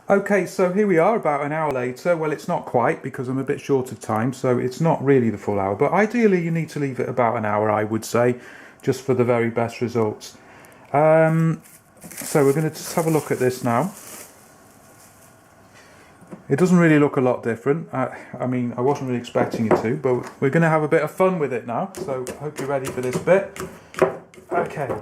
Okay, so here we are about an hour later. Well, it's not quite because I'm a bit short of time, so it's not really the full hour. But ideally, you need to leave it about an hour, I would say, just for the very best results. So we're going to just have a look at this now. It doesn't really look a lot different. I mean, I wasn't really expecting it to, but we're going to have a bit of fun with it now. So I hope you're ready for this bit. Okay.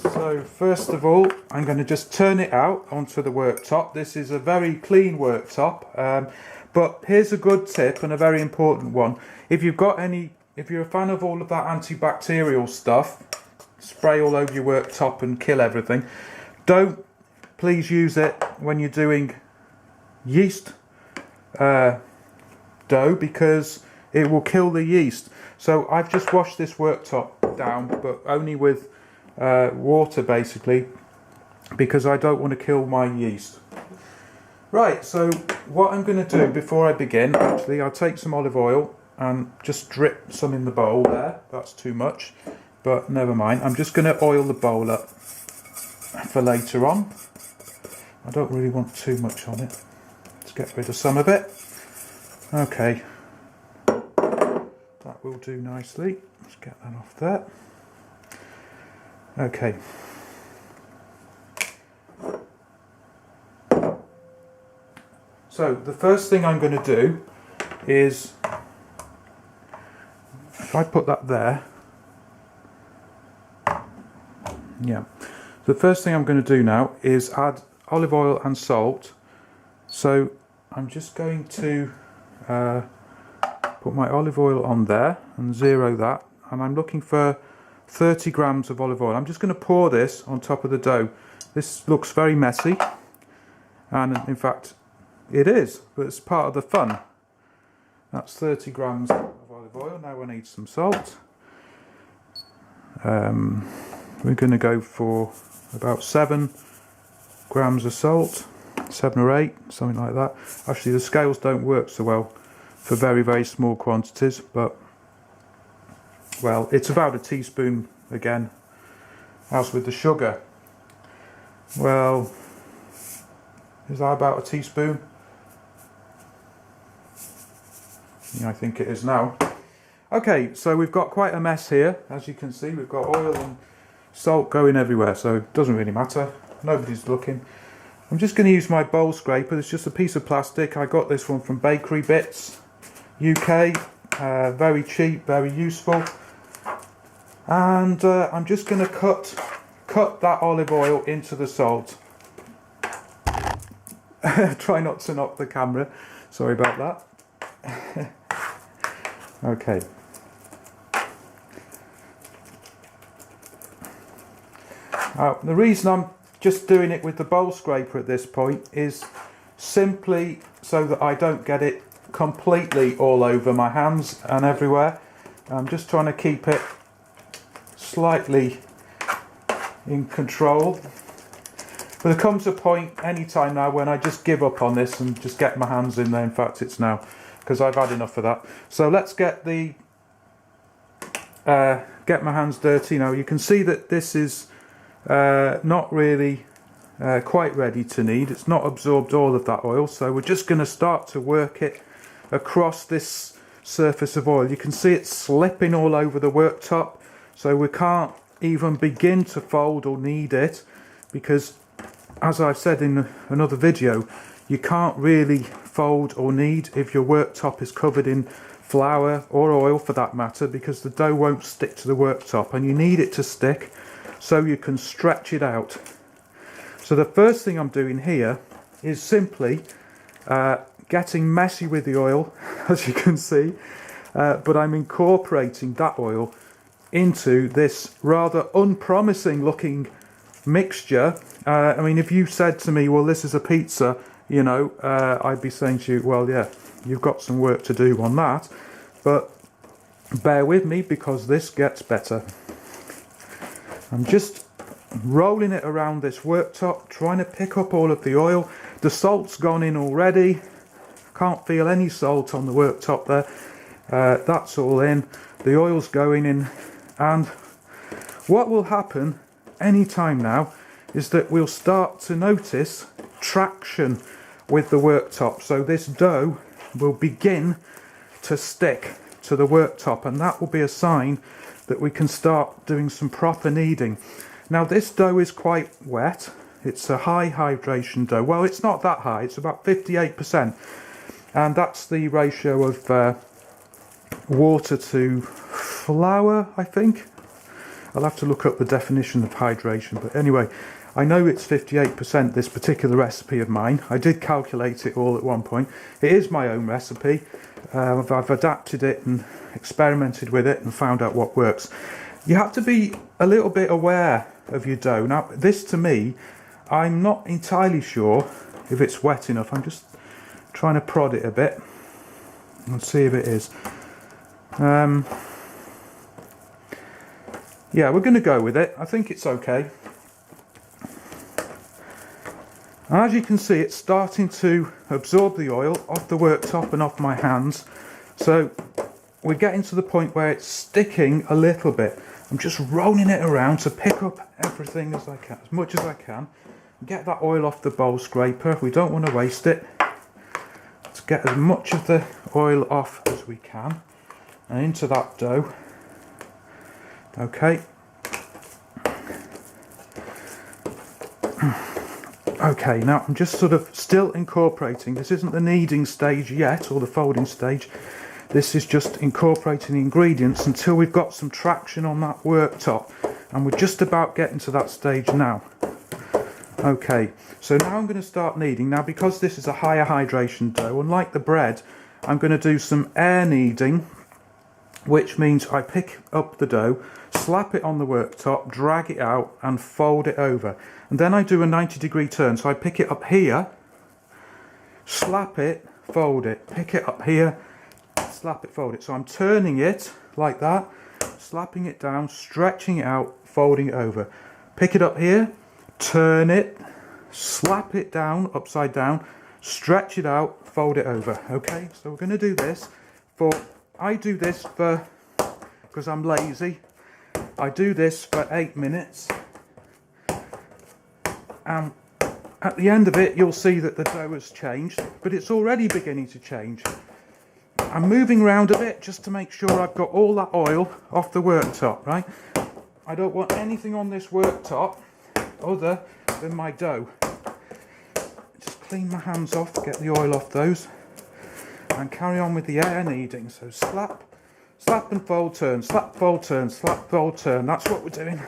So first of all, I'm going to just turn it out onto the worktop. This is a very clean worktop, but here's a good tip and a very important one. If you're a fan of all of that antibacterial stuff, spray all over your worktop and kill everything. Don't please use it when you're doing yeast dough, because it will kill the yeast. So I've just washed this worktop down, but only with water basically, because I don't want to kill my yeast. Right, so what I'm going to do before I begin, actually, I'll take some olive oil and just drip some in the bowl there. That's too much, but never mind. I'm just going to oil the bowl up for later on. I don't really want too much on it. Let's get rid of some of it. Okay, that will do nicely. Let's get that off there. Okay. So the first thing I'm going to do is, if I put that there, yeah. The first thing I'm going to do now is add olive oil and salt. So I'm just going to put my olive oil on there and zero that, and I'm looking for 30 grams of olive oil. I'm just going to pour this on top of the dough. This looks very messy, and in fact it is, but it's part of the fun. That's 30 grams of olive oil. Now I need some salt. We're going to go for about 7 grams of salt, 7 or 8, something like that. Actually, the scales don't work so well for very small quantities, but well, it's about a teaspoon again, as with the sugar. Well, is that about a teaspoon? Yeah, I think it is now. Okay, so we've got quite a mess here. As you can see, we've got oil and salt going everywhere, so it doesn't really matter. Nobody's looking. I'm just going to use my bowl scraper. It's just a piece of plastic. I got this one from Bakery Bits UK. Very cheap, very useful. And I'm just going to cut that olive oil into the salt. Try not to knock the camera. Sorry about that. Okay. The reason I'm just doing it with the bowl scraper at this point is simply so that I don't get it completely all over my hands and everywhere. I'm just trying to keep it slightly in control. But there comes a point any time now when I just give up on this and just get my hands in there. In fact, it's now, because I've had enough of that. So let's get my hands dirty now. You can see that this is not really quite ready to knead. It's not absorbed all of that oil, so we're just going to start to work it across this surface of oil. You can see it's slipping all over the worktop, so we can't even begin to fold or knead it, because as I've said in another video, you can't really fold or knead if your worktop is covered in flour or oil for that matter, because the dough won't stick to the worktop, and you need it to stick so you can stretch it out. So the first thing I'm doing here is simply getting messy with the oil, as you can see, but I'm incorporating that oil into this rather unpromising looking mixture. I mean, if you said to me, well, this is a pizza, you know, I'd be saying to you, well, yeah, you've got some work to do on that, but bear with me because this gets better. I'm just rolling it around this worktop, trying to pick up all of the oil. The salt's gone in already. Can't feel any salt on the worktop there. That's all in. The oil's going in. And what will happen any time now is that we'll start to notice traction with the worktop. So this dough will begin to stick to the worktop, and that will be a sign that we can start doing some proper kneading. Now this dough is quite wet. It's a high hydration dough. Well, it's not that high, it's about 58%, and that's the ratio of water to flour, I think. I'll have to look up the definition of hydration, but anyway, I know it's 58%, this particular recipe of mine. I did calculate it all at one point. It is my own recipe. I've adapted it and experimented with it and found out what works. You have to be a little bit aware of your dough. Now, this to me, I'm not entirely sure if it's wet enough. I'm just trying to prod it a bit and see if it is. Yeah, we're going to go with it. I think it's okay. And as you can see, it's starting to absorb the oil off the worktop and off my hands. So we're getting to the point where it's sticking a little bit. I'm just rolling it around to pick up everything as I can, as much as I can. Get that oil off the bowl scraper. We don't want to waste it. Let's get as much of the oil off as we can and into that dough. Okay. Okay, now I'm just sort of still incorporating. This isn't the kneading stage yet, or the folding stage. This is just incorporating the ingredients until we've got some traction on that worktop. And we're just about getting to that stage now. Okay, so now I'm going to start kneading. Now, because this is a higher hydration dough, unlike the bread, I'm going to do some air kneading, which means I pick up the dough, slap it on the worktop, drag it out and fold it over. And then I do a 90-degree turn. So I pick it up here, slap it, fold it, pick it up here, slap it, fold it. So I'm turning it like that, slapping it down, stretching it out, folding it over. Pick it up here, turn it, slap it down, upside down, stretch it out, fold it over. Okay, so we're going to do this I do this for, because I'm lazy, I do this for 8 minutes. And at the end of it, you'll see that the dough has changed, but it's already beginning to change. I'm moving around a bit just to make sure I've got all that oil off the worktop, right? I don't want anything on this worktop other than my dough. Just clean my hands off, get the oil off those, and carry on with the air kneading. So slap, slap and fold, turn, slap, fold, turn, slap, fold, turn. That's what we're doing.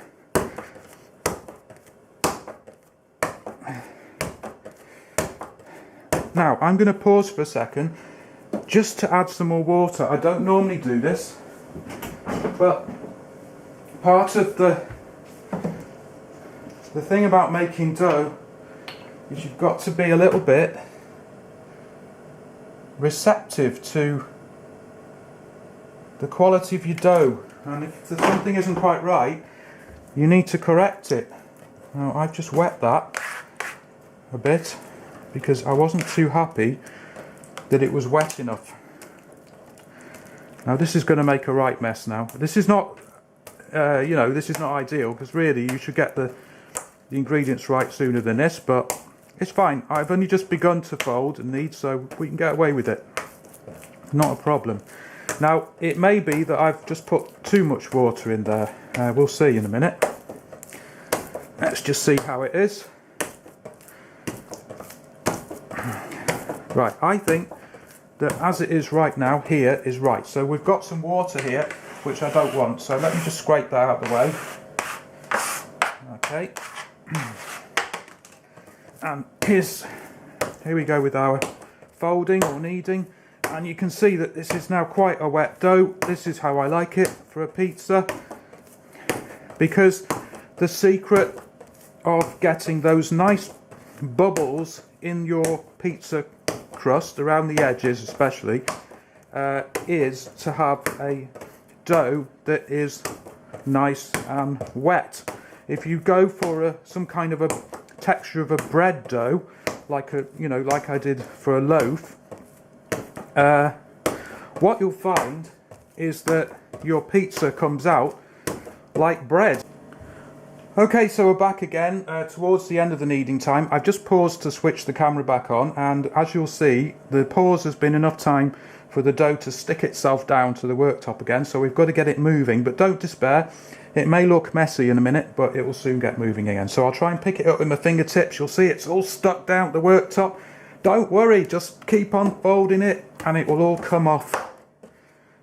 Now, I'm going to pause for a second just to add some more water. I don't normally do this, but part of the thing about making dough is you've got to be a little bit receptive to the quality of your dough, and if something isn't quite right, you need to correct it. Now, I've just wet that a bit because I wasn't too happy that it was wet enough. Now this is going to make a right mess now. This is not, this is not ideal, because really you should get the ingredients right sooner than this, but it's fine. I've only just begun to fold and knead, so we can get away with it. Not a problem. Now, it may be that I've just put too much water in there. We'll see in a minute. Let's just see how it is. Right, I think that as it is right now, here is right. So we've got some water here, which I don't want. So let me just scrape that out of the way. Okay. And here we go with our folding or kneading. And you can see that this is now quite a wet dough. This is how I like it for a pizza. Because the secret of getting those nice bubbles in your pizza crust, around the edges especially, is to have a dough that is nice and wet. If you go for some kind of a texture of a bread dough, like I did for a loaf, what you'll find is that your pizza comes out like bread. Okay, so we're back again towards the end of the kneading time. I've just paused to switch the camera back on, and as you'll see, the pause has been enough time for the dough to stick itself down to the worktop again, so we've got to get it moving, but don't despair. It may look messy in a minute, but it will soon get moving again. So I'll try and pick it up with my fingertips. You'll see it's all stuck down the worktop. Don't worry, just keep on folding it and it will all come off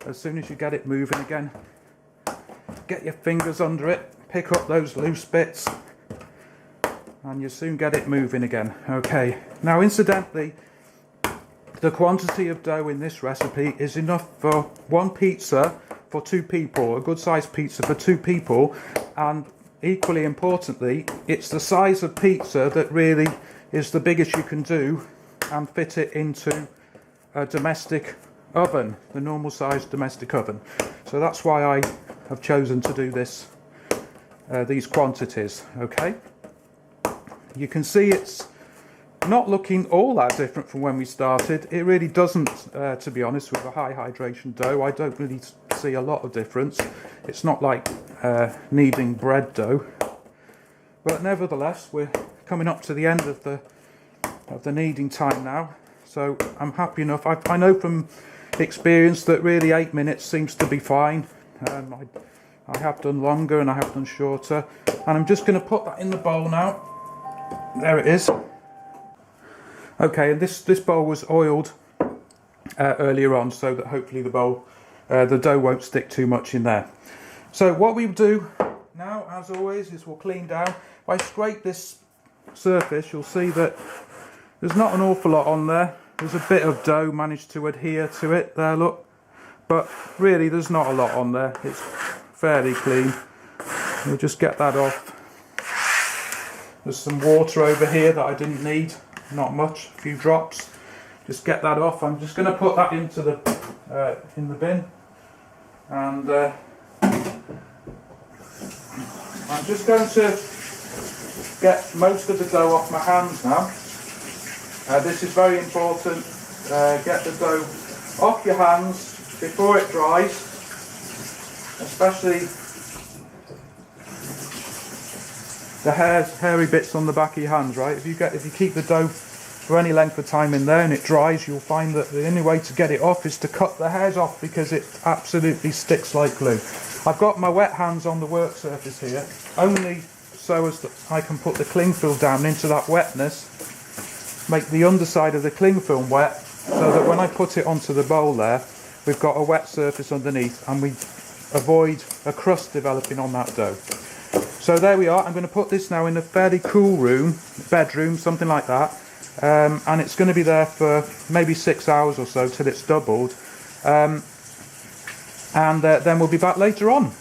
as soon as you get it moving again. Get your fingers under it, pick up those loose bits, and you soon get it moving again. Okay, now incidentally, the quantity of dough in this recipe is enough for one pizza for 2 people, a good sized pizza for 2 people, and equally importantly, it's the size of pizza that really is the biggest you can do and fit it into a domestic oven, the normal sized domestic oven. So that's why I have chosen to do this, these quantities. Okay, you can see it's not looking all that different from when we started. It really doesn't, to be honest, with a high hydration dough. I don't really see a lot of difference. It's not like kneading bread dough, but nevertheless we're coming up to the end of the kneading time now, so I'm happy enough. I know from experience that really 8 minutes seems to be fine. I have done longer and I have done shorter, and I'm just going to put that in the bowl now. There it is. Okay, and this bowl was oiled earlier on, so that hopefully the dough won't stick too much in there. So what we do now, as always, is we'll clean down. If I scrape this surface, you'll see that there's not an awful lot on there. There's a bit of dough managed to adhere to it there, look. But really there's not a lot on there. It's fairly clean. We'll just get that off. There's some water over here that I didn't need. Not much, a few drops. Just get that off. I'm just going to put that into the in the bin, and I'm just going to get most of the dough off my hands now. This is very important. Get the dough off your hands before it dries, especially the hairy bits on the back of your hands, right? If you keep the dough for any length of time in there and it dries, you'll find that the only way to get it off is to cut the hairs off, because it absolutely sticks like glue. I've got my wet hands on the work surface here, only so as that I can put the cling film down into that wetness, make the underside of the cling film wet, so that when I put it onto the bowl there, we've got a wet surface underneath and we avoid a crust developing on that dough. So there we are. I'm going to put this now in a fairly cool room, bedroom, something like that, and it's going to be there for maybe 6 hours or so till it's doubled, and then we'll be back later on.